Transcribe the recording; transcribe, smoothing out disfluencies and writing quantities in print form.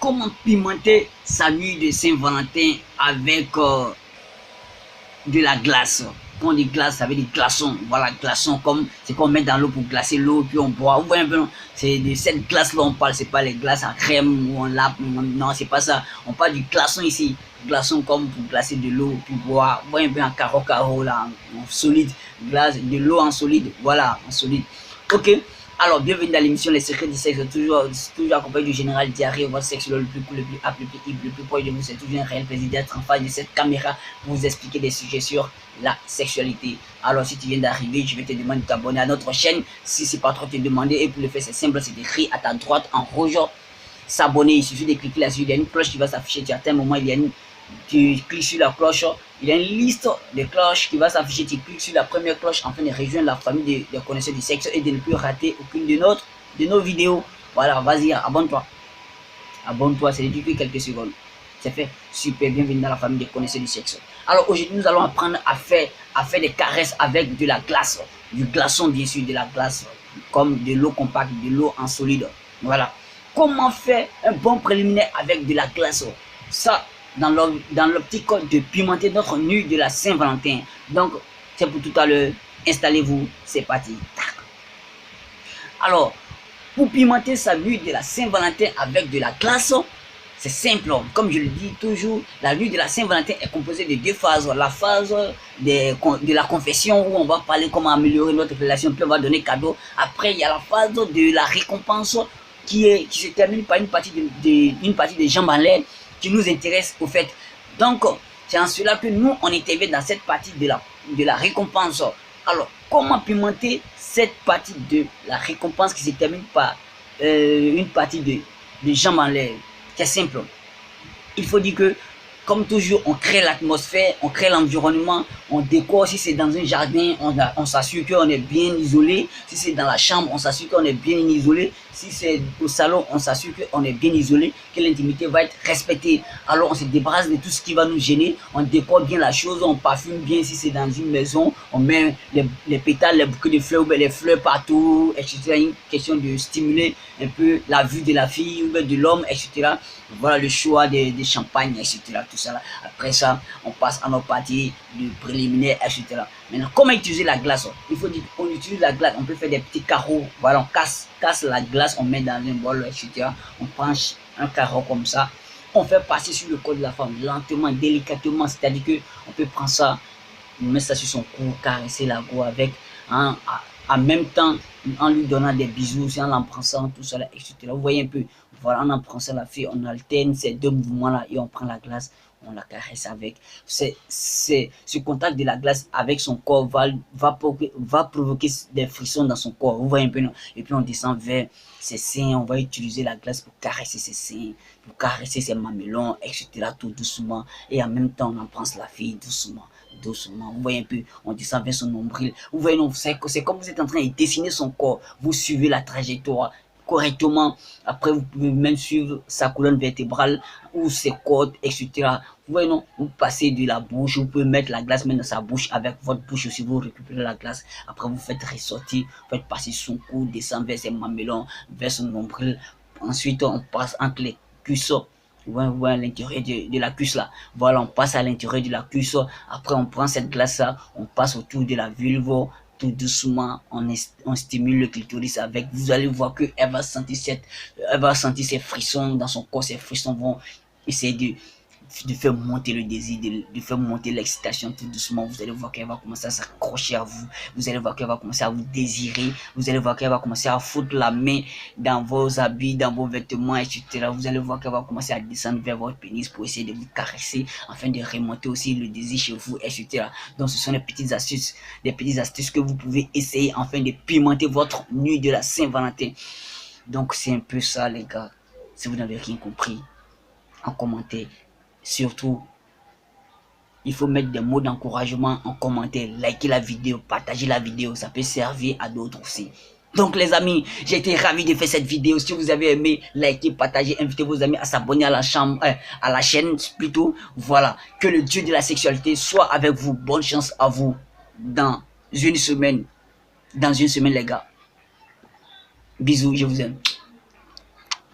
comment pimenter sa nuit de Saint-Valentin avec de la glace. Quand on dit glace, ça veut dire glaçon. Voilà, glaçon, comme c'est qu'on met dans l'eau pour glacer l'eau, puis on boit. Vous voyez un peu, c'est de cette glace-là on parle, c'est pas les glaces à crème ou en lap. Non, c'est pas ça. On parle du glaçon ici. Glaçon comme pour glacer de l'eau, puis boire. Vous voyez un peu en carreau là, en solide. Glace, de l'eau en solide. Voilà, en solide. Ok. Alors, bienvenue dans l'émission Les Secrets du Sexe, toujours accompagné du général Diarrhée, votre sexologue le plus cool, le plus apte, le plus hype, le plus proche de vous. C'est toujours un réel plaisir d'être en face de cette caméra pour vous expliquer des sujets sur la sexualité. Alors, si tu viens d'arriver, je vais te demander de t'abonner à notre chaîne. Si c'est pas trop te demander, et pour le faire, c'est simple, c'est écrit à ta droite en rouge, s'abonner. Il suffit de cliquer là-dessus, il y a une cloche qui va s'afficher. À un moment, il y a tu cliques sur la cloche, il y a une liste de cloches qui va s'afficher. Tu cliques sur la première cloche afin de rejoindre la famille des connaisseurs du sexe et de ne plus rater aucune de nos vidéos. Voilà, vas-y, abonne-toi. Abonne-toi, c'est depuis quelques secondes. C'est fait. Super, bienvenue dans la famille des connaisseurs du sexe. Alors aujourd'hui, nous allons apprendre à faire des caresses avec de la glace. Du glaçon, bien sûr, de la glace. Comme de l'eau compacte, de l'eau en solide. Voilà. Comment faire un bon préliminaire avec de la glace? Ça, dans l'optique de pimenter notre nuit de la Saint-Valentin. Donc, c'est pour tout à l'heure. Installez-vous, c'est parti. Alors, pour pimenter sa nuit de la Saint-Valentin avec de la glace, c'est simple. Comme je le dis toujours, la nuit de la Saint-Valentin est composée de deux phases. La phase de la confession où on va parler comment améliorer notre relation, puis on va donner cadeau. Après, il y a la phase de la récompense qui se termine par une partie de jambes en l'air qui nous intéresse au fait. Donc, c'est en cela que nous, on intervient dans cette partie de la récompense. Alors, comment pimenter cette partie de la récompense qui se termine par une partie de jambes en l'air? C'est simple. Il faut dire que, comme toujours, on crée l'atmosphère, on crée l'environnement, on décore. Si c'est dans un jardin, on s'assure qu'on est bien isolé. Si c'est dans la chambre, on s'assure qu'on est bien isolé. Si c'est au salon, on s'assure qu'on est bien isolé, que l'intimité va être respectée. Alors on se débarrasse de tout ce qui va nous gêner, on décore bien la chose, on parfume bien. Si c'est dans une maison, on met les pétales, les bouquets de fleurs, les fleurs partout, etc. Une question de stimuler un peu la vue de la fille ou de l'homme, etc. Voilà le choix des champagnes, etc. Tout ça là. Après ça, on passe à nos parties de préliminaires, etc. Maintenant, comment utiliser la glace? Il faut dire qu'on utilise la glace, on peut faire des petits carreaux. Voilà, on casse la glace, on met dans un bol, etc. On prend un carreau comme ça, on fait passer sur le corps de la femme, lentement, délicatement. C'est-à-dire que on peut prendre ça, on met ça sur son cou, caresser la go avec, hein, en même temps, en lui donnant des bisous, en l'embrassant, tout ça là, etc. Vous voyez un peu, voilà, en embrassant la fille, on alterne ces deux mouvements-là et on prend la glace, on la caresse avec. Ce contact de la glace avec son corps va provoquer des frissons dans son corps. Vous voyez un peu, non? Et puis on descend vers ses seins, on va utiliser la glace pour caresser ses seins, pour caresser ses mamelons, etc. Tout doucement. Et en même temps, on embrasse la fille doucement. Doucement, vous voyez un peu, on descend vers son nombril. Vous voyez, non, c'est comme vous êtes en train de dessiner son corps. Vous suivez la trajectoire correctement. Après, vous pouvez même suivre sa colonne vertébrale ou ses côtes, etc. Vous voyez, non, vous passez de la bouche, vous pouvez mettre la glace même dans sa bouche, avec votre bouche aussi, vous récupérez la glace. Après, vous faites ressortir, vous faites passer son cou, descendre vers ses mamelons, vers son nombril. Ensuite, on passe entre les cuisses. Ouais, à l'intérieur de la cuisse là. Voilà, on passe à l'intérieur de la cuisse. Après, on prend cette glace là, on passe autour de la vulve. Tout doucement, on stimule le clitoris avec. Vous allez voir que elle va sentir ces frissons dans son corps. Ces frissons vont essayer de faire monter le désir, de faire monter l'excitation tout doucement. Vous allez voir qu'elle va commencer à s'accrocher à vous. Vous allez voir qu'elle va commencer à vous désirer. Vous allez voir qu'elle va commencer à foutre la main dans vos habits, dans vos vêtements, etc. Vous allez voir qu'elle va commencer à descendre vers votre pénis pour essayer de vous caresser, afin de remonter aussi le désir chez vous, etc. Donc ce sont des petites astuces que vous pouvez essayer afin de pimenter votre nuit de la Saint-Valentin. Donc c'est un peu ça les gars. Si vous n'avez rien compris, en commentaire. Surtout, il faut mettre des mots d'encouragement en commentaire, liker la vidéo, partager la vidéo, ça peut servir à d'autres aussi. Donc les amis, j'ai été ravi de faire cette vidéo. Si vous avez aimé, likez, partagez, invitez vos amis à s'abonner à la chaîne plutôt. Voilà, que le Dieu de la sexualité soit avec vous. Bonne chance à vous dans une semaine les gars. Bisous, je vous aime.